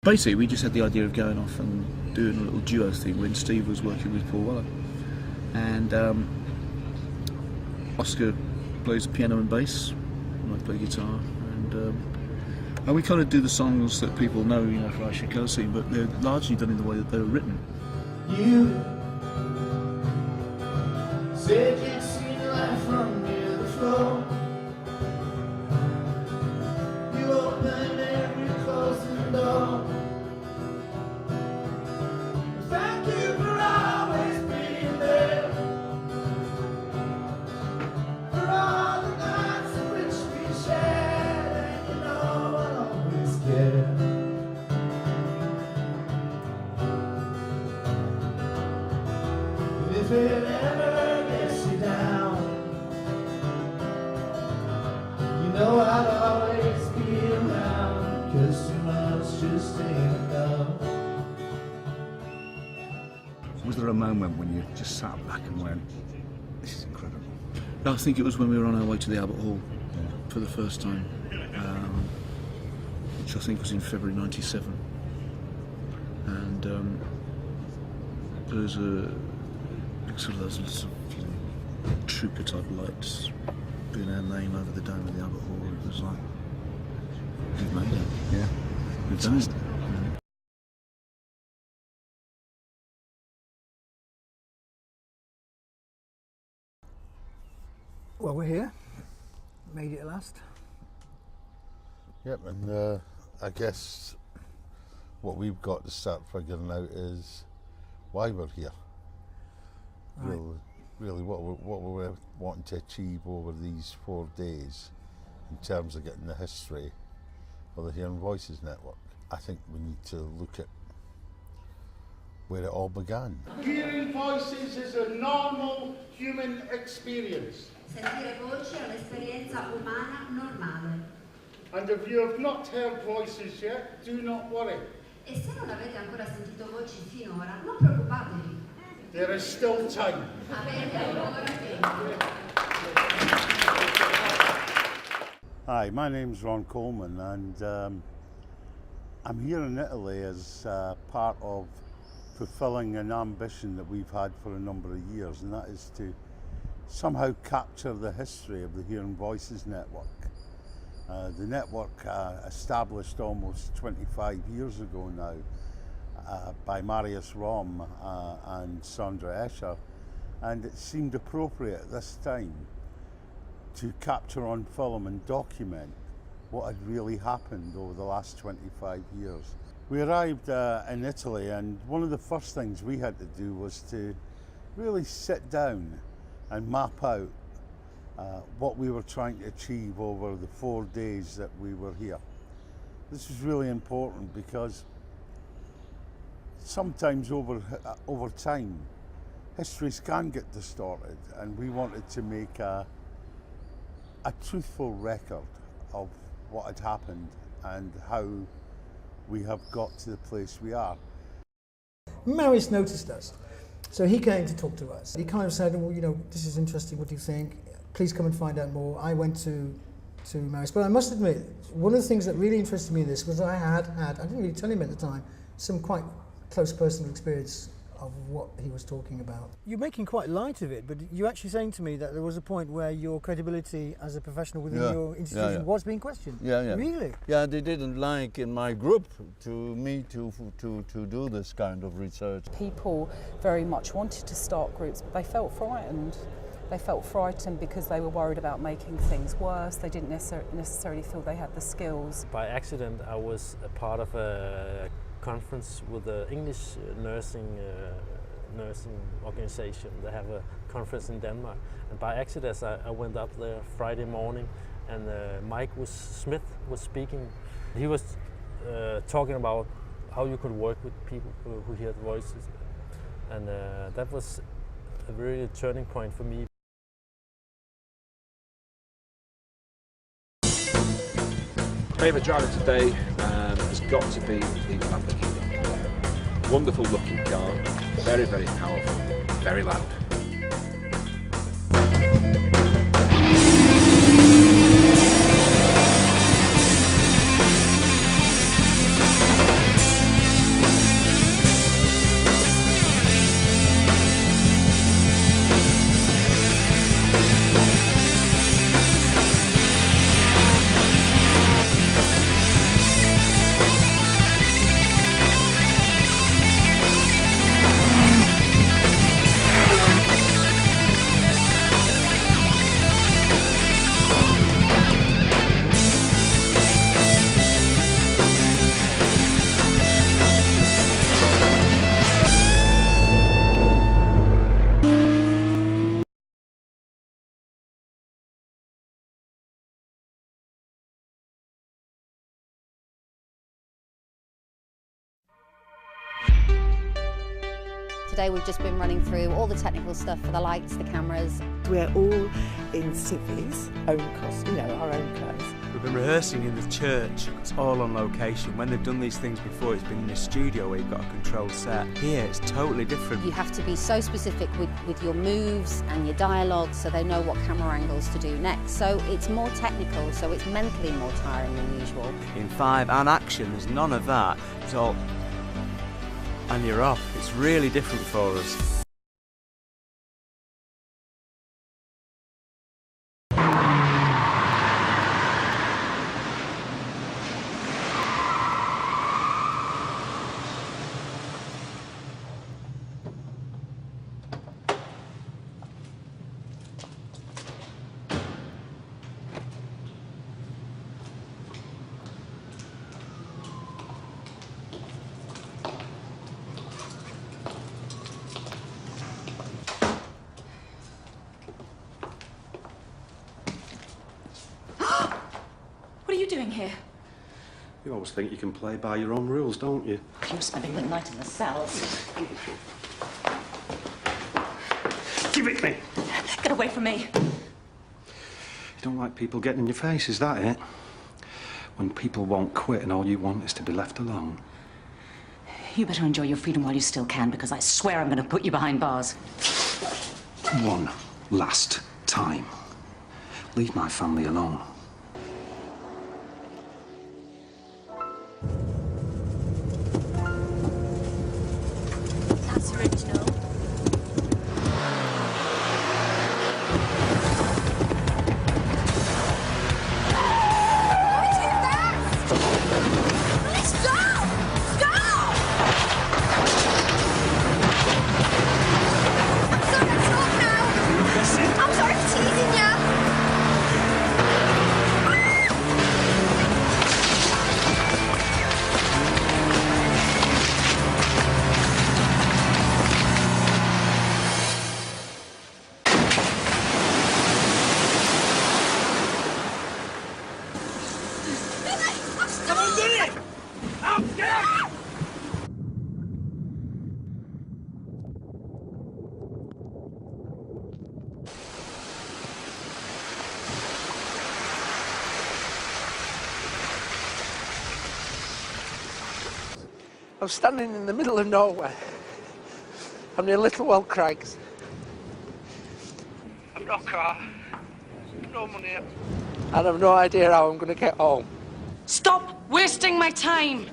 Basically, we just had the idea of going off and doing a little duo thing when Steve was working with Paul Weller. And Oscar plays piano and bass, and I play guitar, and we kind of do the songs that people know, you know, for our Chicago scene, but they're largely done in the way that they were written. You said you'd seen light from near the floor. You opened every closing door. Thank you for always being there. For all the nights in which we shared, and you know I'll always care. If it ever gets you down, you know I'll always be around, 'cause too much just ain't enough. Was there a moment when you just sat back and went, this is incredible? I think it was when we were on our way to the Albert Hall for the first time, which I think was in February '97. And there was a sort of those little trooper type lights doing our name over the dome of the Albert Hall. It was like, we've made it. Yeah. We've done it. Well, we're here. Made it at last. Yep, and I guess what we've got to start figuring out is why we're here. Right. Really what we're wanting to achieve over these 4 days in terms of getting the history of the Hearing Voices Network. I think we need to look at where it all began. Hearing voices is a normal human experience. Sentire voci è un'esperienza umana normale. And if you have not heard voices yet, do not worry. E se non avete ancora sentito voci finora, non preoccupatevi. There is still time. Avete ancora tempo. Hi, my name's Ron Coleman, and I'm here in Italy as part of fulfilling an ambition that we've had for a number of years, and that is to somehow capture the history of the Hearing Voices Network. The network established almost 25 years ago now by Marius Rom and Sandra Escher, and it seemed appropriate at this time to capture on film and document what had really happened over the last 25 years. We arrived in Italy, and one of the first things we had to do was to really sit down and map out what we were trying to achieve over the 4 days that we were here. This was really important because sometimes over time, histories can get distorted, and we wanted to make a truthful record of what had happened and how we have got to the place we are. Marius noticed us, so he came to talk to us. He kind of said, well, you know, this is interesting, what do you think? Please come and find out more. I went to Marius, but I must admit, one of the things that really interested me in this was I didn't really tell him at the time, some quite close personal experience of what he was talking about. You're making quite light of it, but you're actually saying to me that there was a point where your credibility as a professional within your institution was being questioned. Yeah. Really? Yeah, they didn't like in my group to do this kind of research. People very much wanted to start groups, but they felt frightened. They felt frightened because they were worried about making things worse. They didn't necessarily feel they had the skills. By accident, I was a part of a conference with the English nursing organization. They have a conference in Denmark, and by accident I went up there Friday morning, and Mike Smith was speaking. He was talking about how you could work with people who hear the voices, and that was a really turning point for me. Favourite driver today has got to be the Lamborghini. Wonderful looking car, very, very powerful, very loud. Today we've just been running through all the technical stuff for the lights, the cameras. We're all in civvies, own cost, our own clothes. We've been rehearsing in the church. It's all on location. When they've done these things before, it's been in a studio where you've got a controlled set. Here, it's totally different. You have to be so specific with your moves and your dialogue so they know what camera angles to do next. So it's more technical, so it's mentally more tiring than usual. In 5 and action, there's none of that. It's all... and you're off. It's really different for us. What are you doing here? You always think you can play by your own rules, don't you? You're spending the night in the cells. Give it me! Get away from me. You don't like people getting in your face, is that it? When people won't quit and all you want is to be left alone. You better enjoy your freedom while you still can, because I swear I'm going to put you behind bars. One last time. Leave my family alone. That's original. I'm sorry for teasing you. Someone's in it! Out! Get out! I'm standing in the middle of nowhere. I'm near Littlewell Crags. I've no car, no money, and I've no idea how I'm going to get home. Stop wasting my time!